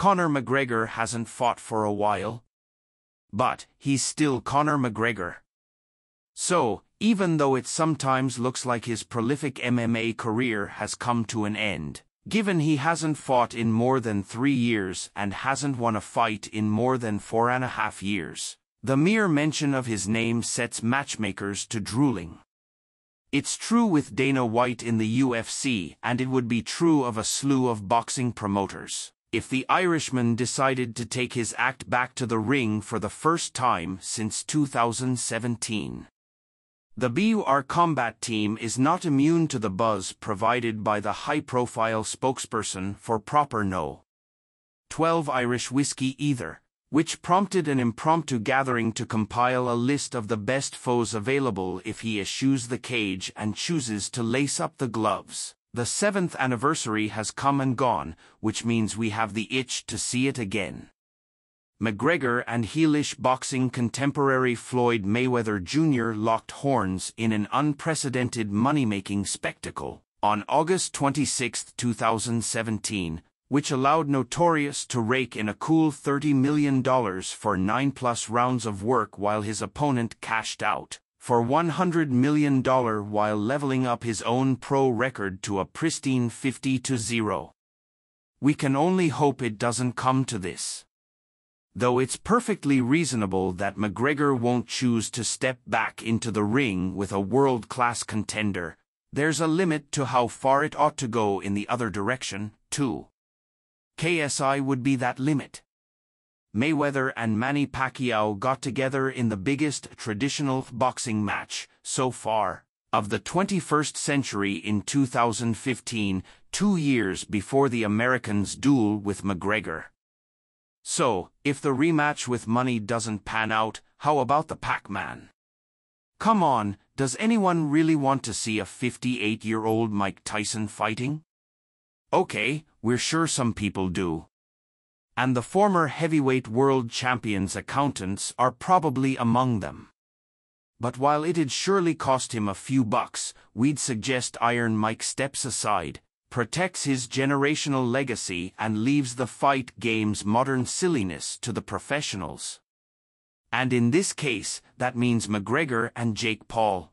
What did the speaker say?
Conor McGregor hasn't fought for a while. But he's still Conor McGregor. So, even though it sometimes looks like his prolific MMA career has come to an end, given he hasn't fought in more than 3 years and hasn't won a fight in more than 4.5 years, the mere mention of his name sets matchmakers to drooling. It's true with Dana White in the UFC, and it would be true of a slew of boxing promoters if the Irishman decided to take his act back to the ring for the first time since 2017. The BUR Combat Team is not immune to the buzz provided by the high-profile spokesperson for Proper No. 12 Irish Whiskey either, which prompted an impromptu gathering to compile a list of the best foes available if he eschews the cage and chooses to lace up the gloves. The 7th anniversary has come and gone, which means we have the itch to see it again. McGregor and heelish boxing contemporary Floyd Mayweather Jr. locked horns in an unprecedented money-making spectacle on August 26, 2017, which allowed Notorious to rake in a cool $30 million for 9+ rounds of work while his opponent cashed out for $100 million while leveling up his own pro record to a pristine 50-0. We can only hope it doesn't come to this. Though it's perfectly reasonable that McGregor won't choose to step back into the ring with a world-class contender, there's a limit to how far it ought to go in the other direction, too. KSI would be that limit. Mayweather and Manny Pacquiao got together in the biggest traditional boxing match, so far, of the 21st century in 2015, 2 years before the Americans' duel with McGregor. So, if the rematch with money doesn't pan out, how about the Pac-Man? Come on, does anyone really want to see a 58-year-old Mike Tyson fighting? Okay, we're sure some people do. And the former heavyweight world champion's accountants are probably among them. But while it'd surely cost him a few bucks, we'd suggest Iron Mike steps aside, protects his generational legacy and leaves the fight game's modern silliness to the professionals. And in this case, that means McGregor and Jake Paul.